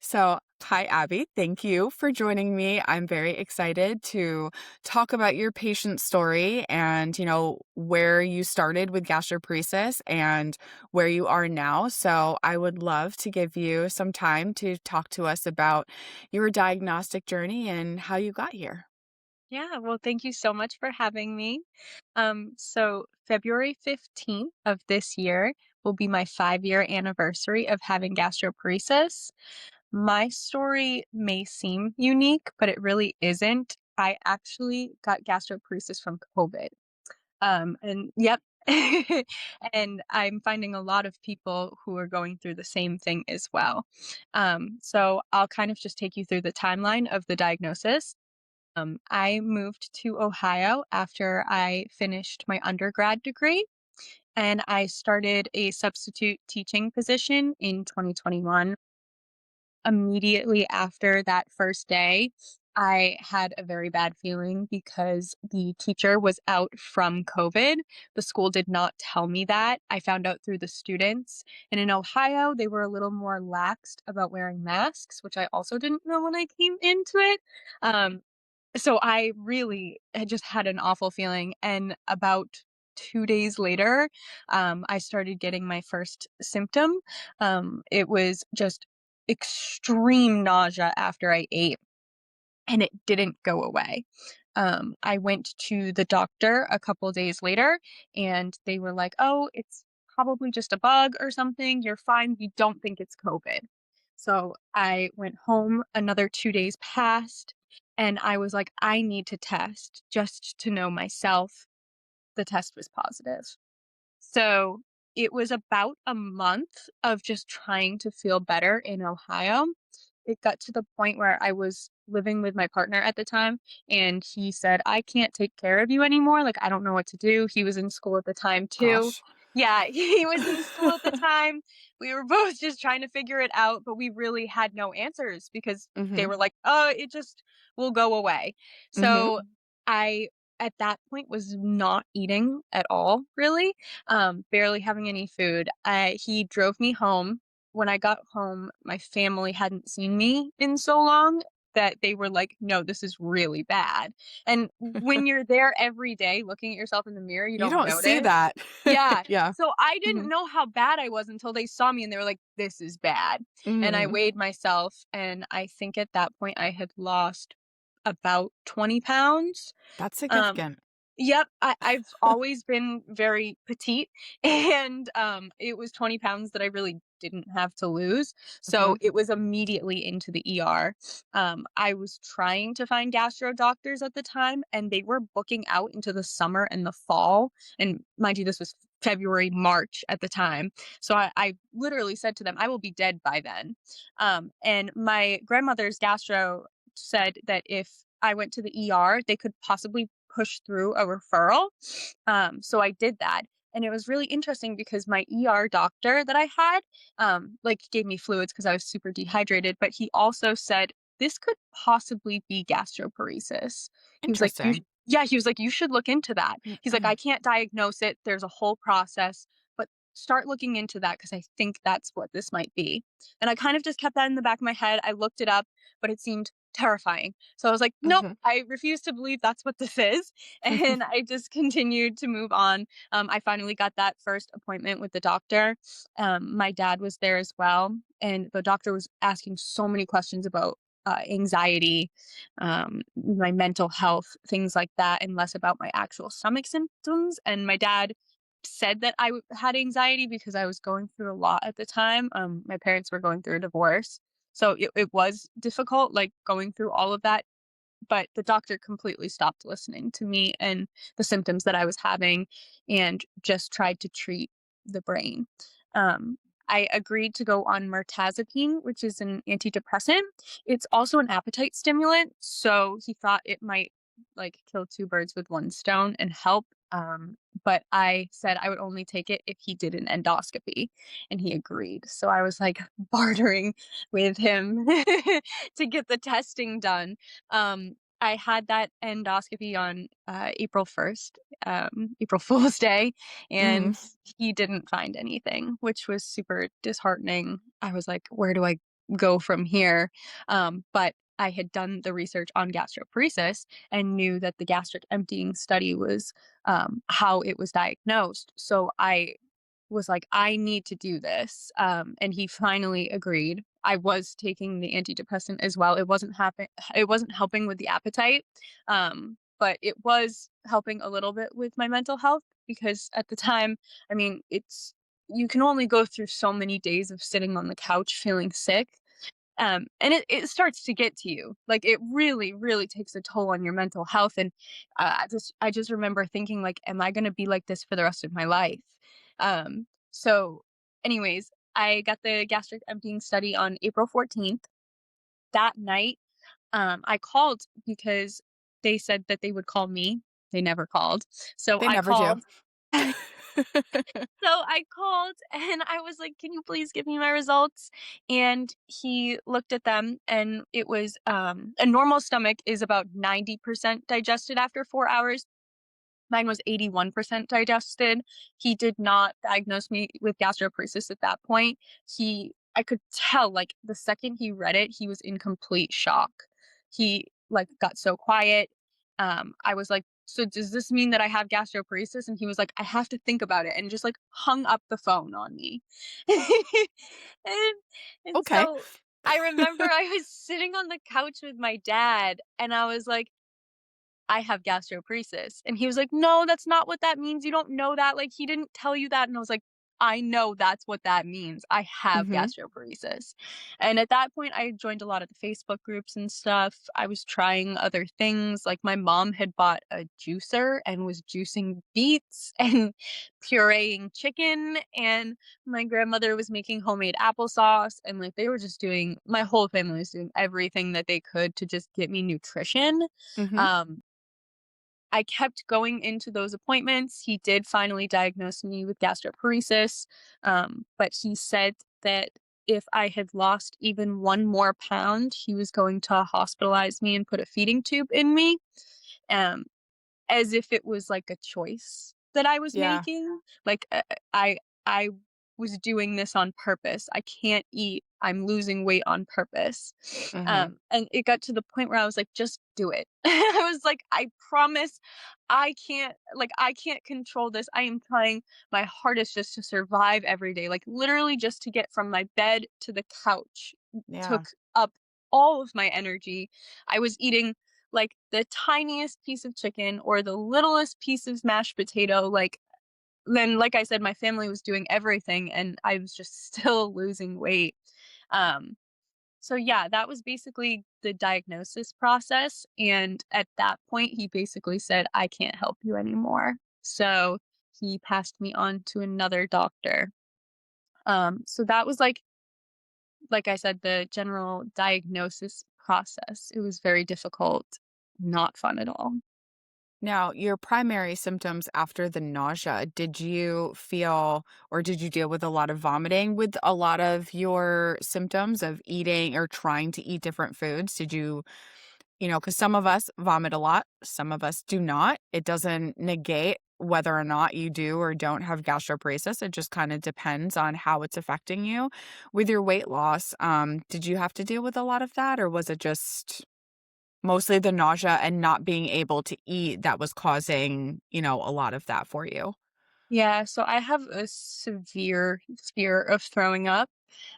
So, hi, Abby. Thank you for joining me. I'm very excited to talk about your patient story and, where you started with gastroparesis and where you are now. So, I would love to give you some time to talk to us about your diagnostic journey and how you got here. Yeah, well, thank you so much for having me. So February 15th of this year will be my 5-year anniversary of having gastroparesis. My story may seem unique, but it really isn't. I actually got gastroparesis from COVID. And yep. And I'm finding a lot of people who are going through the same thing as well. So I'll kind of just take you through the timeline of the diagnosis. I moved to Ohio after I finished my undergrad degree, and I started a substitute teaching position in 2021. Immediately after that first day, I had a very bad feeling because the teacher was out from COVID. The school did not tell me that. I found out through the students. And in Ohio, they were a little more laxed about wearing masks, which I also didn't know when I came into it. Um, so I really had just had an awful feeling, and about 2 days later, I started getting my first symptom. It was just extreme nausea after I ate, and it didn't go away. I went to the doctor a couple days later, and they were like, "Oh, it's probably just a bug or something. You're fine. We don't think it's COVID." So I went home. Another 2 days passed, and I was like, "I need to test just to know myself." The test was positive. So it was about a month of just trying to feel better in Ohio. It got to the point where I was living with my partner at the time, and he said, "I can't take care of you anymore. Like, I don't know what to do." He was in school at the time too. Gosh. Yeah, he was in school at the time. We were both just trying to figure it out, but we really had no answers because they hmm were like, "Oh, it just will go away." hmm So I, at that point, was not eating at all, really, barely having any food. He drove me home. When I got home, my family hadn't seen me in so long that they were like, "No, this is really bad." And when you're there every day looking at yourself in the mirror, you You don't don't see notice. that. Yeah. Yeah. So I hmm didn't know how bad I was until they saw me and they were like, "This is bad." And I hmm weighed myself, and I think at that point I had lost about 20 pounds. That's Um, significant. Yep, I've always been very petite, and, it was 20 pounds that I really didn't have to lose, so hmm it was immediately into the ER. I was trying to find gastro doctors at the time, and they were booking out into the summer and the fall, and mind you, this was February, March at the time, so I literally said to them, "I will be dead by then." And my grandmother's gastro said that if I went to the ER, they could possibly push through a referral. So I did that. And it was really interesting because my ER doctor that I had, like gave me fluids because I was super dehydrated, but he also said this could possibly be gastroparesis. He was like, Interesting. yeah, he was like, you should look into that. He's like, I can't diagnose it. There's a whole process, but start looking into that because I think that's what this might be. And I kind of just kept that in the back of my head. I looked it up, but it seemed terrifying. So I was like, nope, Mhm. I refuse to believe that's what this is. And I just continued to move on. I finally got that first appointment with the doctor. My dad was there as well. And the doctor was asking so many questions about anxiety, my mental health, things like that, and less about my actual stomach symptoms. And my dad said that had anxiety because I was going through a lot at the time. My parents were going through a divorce. So it was difficult, like going through all of that, but the doctor completely stopped listening to me and the symptoms that I was having and just tried to treat the brain. Um, I agreed to go on mirtazapine, which is an antidepressant. It's also an appetite stimulant, so he thought it might like kill two birds with one stone and help. But I said I would only take it if he did an endoscopy, and he agreed. So I was like bartering with him to get the testing done. I had that endoscopy on April 1st, April Fool's Day, and Mhm. he didn't find anything, which was super disheartening. I was like, where do I go from here. But I had done the research on gastroparesis and knew that the gastric emptying study was how it was diagnosed. So I was like, I need to do this. And he finally agreed. I was taking the antidepressant as well. It wasn't helping with the appetite. But it was helping a little bit with my mental health because at the time, I mean, you can only go through so many days of sitting on the couch feeling sick. And it starts to get to you. Like it really, really takes a toll on your mental health. And I just remember thinking like, am I going to be like this for the rest of my life? So, anyways, I got the gastric emptying study on April 14th. That night, I called because they said that they would call me. They never called. So They I never do. called. So I called and I was like, "Can you please give me my results?" And he looked at them and it was a normal stomach is about 90% digested after 4 hours. Mine was 81% digested. He did not diagnose me with gastroparesis at that point. I could tell, like, the second he read it, he was in complete shock. He, like, got so quiet. I was like, "So does this mean that I have gastroparesis?" And he was like, "I have to think about it," and just, like, hung up the phone on me. And and Okay. so I remember I was sitting on the couch with my dad, and I was like, I have gastroparesis. And he was like, "No, that's not what that means. You don't know that. Like, he didn't tell you that." And I was like, "I know that's what that means. I have Mhm. gastroparesis." And at that point, I joined a lot of the Facebook groups and stuff. I was trying other things. Like, my mom had bought a juicer and was juicing beets and pureeing chicken. And my grandmother was making homemade applesauce. And, like, they were just doing, my whole family was doing everything that they could to just get me nutrition. Mhm. Um, I kept going into those appointments. He did finally diagnose me with gastroparesis, but he said that if I had lost even 1 more pound, he was going to hospitalize me and put a feeding tube in me. Um, as if it was like a choice that I was Yeah. making. Like, I was doing this on purpose. I can't eat. I'm losing weight on purpose. Mhm. And it got to the point where I was like, "Just do it." I was like, "I promise I can't control this. I am trying my hardest just to survive every day." Like, literally just to get from my bed to the couch Yeah. took up all of my energy. I was eating like the tiniest piece of chicken or the littlest piece of mashed potato, like then like I said, my family was doing everything and I was just still losing weight. Um, so yeah, that was basically the diagnosis process. And at that point, he basically said, "I can't help you anymore." So he passed me on to another doctor. So that was like I said, the general diagnosis process. It was very difficult, not fun at all. Now, your primary symptoms after the nausea, did you feel or did you deal with a lot of vomiting with a lot of your symptoms of eating or trying to eat different foods? Did you, because some of us vomit a lot, some of us do not. It doesn't negate whether or not you do or don't have gastroparesis. It just kind of depends on how it's affecting you. With your weight loss, did you have to deal with a lot of that, or was it just mostly the nausea and not being able to eat that was causing, a lot of that for you? Yeah, so I have a severe fear of throwing up.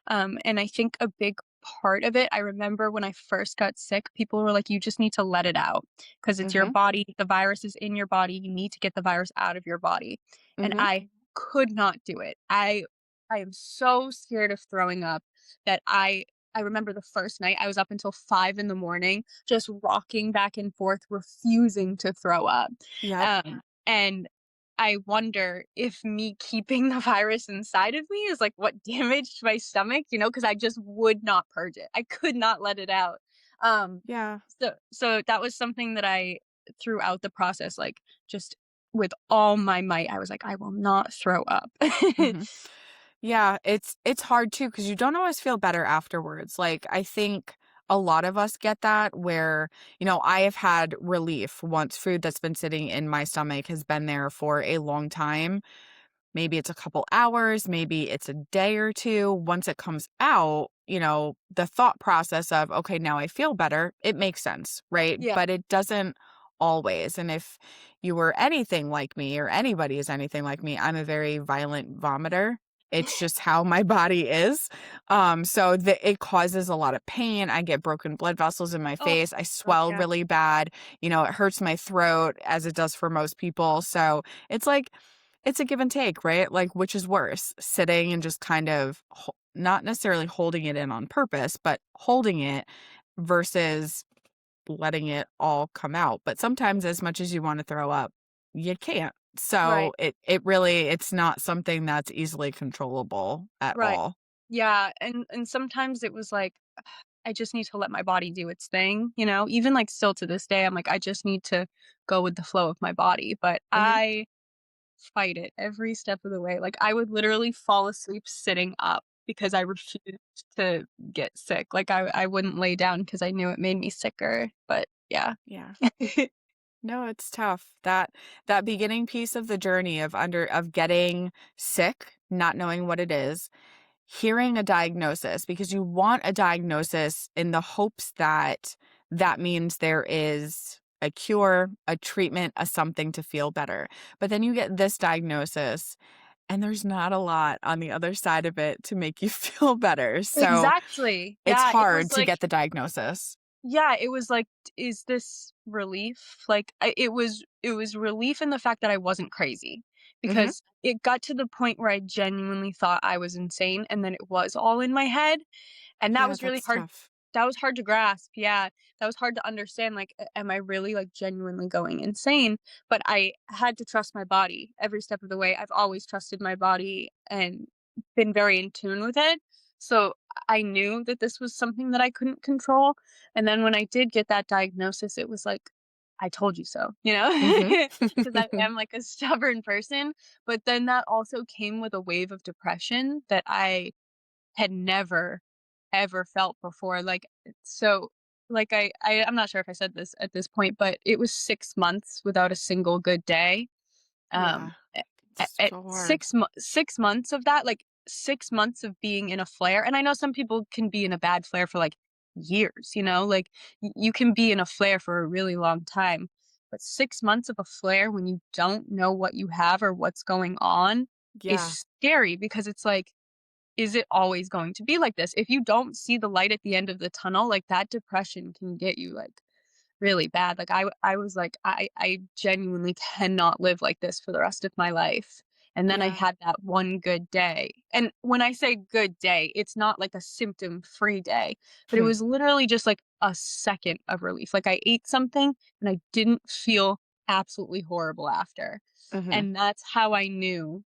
And I think a big part of it, I remember when I first got sick, people were like, "You just need to let it out because it's your Mhm. body. The virus is in your body. You need to get the virus out of your body." And Mhm. I could not do it. I am so scared of throwing up that I remember the first night I was up until 5 in the morning, just rocking back and forth, refusing to throw up. Yep. And I wonder if me keeping the virus inside of me is, like, what damaged my stomach, because I just would not purge it. I could not let it out. Um, Yeah. so that was something that I throughout the process, like, just with all my might, I was like, "I will not throw up." Mhm. Yeah, it's hard too because you don't always feel better afterwards. Like, I think a lot of us get that where, I have had relief once food that's been sitting in my stomach has been there for a long time. Maybe it's a couple hours, maybe it's a day or two. Once it comes out, the thought process of, okay, now I feel better, it makes sense, right? Yeah. But it doesn't always. And if you were anything like me or anybody is anything like me, I'm a very violent vomiter. It's just how my body is. So it causes a lot of pain. I get broken blood vessels in my Oh, face. I gosh, swell yeah. really bad. It hurts my throat as it does for most people. So it's like, it's a give and take, right? Like, which is worse, sitting and just kind of not necessarily holding it in on purpose, but holding it versus letting it all come out. But sometimes as much as you want to throw up, you can't. So Right, it's not something that's easily controllable at right. all. Yeah, and sometimes it was like, I just need to let my body do its thing, you know? Even, like, still to this day, I'm like, I just need to go with the flow of my body, but Mhm. I fight it every step of the way. Like, I would literally fall asleep sitting up because I refused to get sick. Like, I wouldn't lay down because I knew it made me sicker, but yeah. Yeah. No, it's tough. That beginning piece of the journey of getting sick, not knowing what it is, hearing a diagnosis because you want a diagnosis in the hopes that that means there is a cure, a treatment, a something to feel better. But then you get this diagnosis and there's not a lot on the other side of it to make you feel better. So Exactly. it's Yeah, it hard was to like get the diagnosis. yeah, it was like, "Is this relief?" Like, it was relief in the fact that I wasn't crazy, Mhm. because it got to the point where I genuinely thought I was insane, and then it was all in my head. And that Yeah, was really that's hard tough. that was hard to grasp, yeah. That was hard to understand, like, am I really, like, genuinely going insane? But I had to trust my body every step of the way. I've always trusted my body and been very in tune with it. So, I knew that this was something that I couldn't control, and then when I did get that diagnosis, it was like, "I told you so," you know? Mhm. Because I am, like, a stubborn person, but then that also came with a wave of depression that I had never, ever felt before, like, so, like, I'm not sure if I said this at this point, but it was 6 months without a single good day, Yeah. a It's at so hard. 6 months of that, like, 6 months of being in a flare, and I know some people can be in a bad flare for, like, years, you know, like, you can be in a flare for a really long time, but 6 months of a flare when you don't know what you have or what's going on is Yeah. scary because it's like, is it always going to be like this? If you don't see the light at the end of the tunnel, like, that depression can get you, like, really bad. Like, I was like, I genuinely cannot live like this for the rest of my life. And then I Yeah. had that one good day. And when I say good day, it's not like a symptom-free day, but it was literally just, like, a second of relief. Like, I ate something and I didn't feel absolutely horrible after. Mhm. And that's how I knew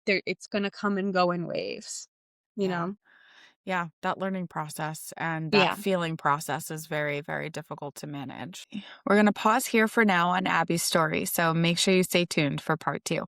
it's gonna come and go in waves, you Yeah. know? Yeah, that learning process and that Yeah. feeling process is very, very difficult to manage. We're going to pause here for now on Abby's story, so make sure you stay tuned for part two.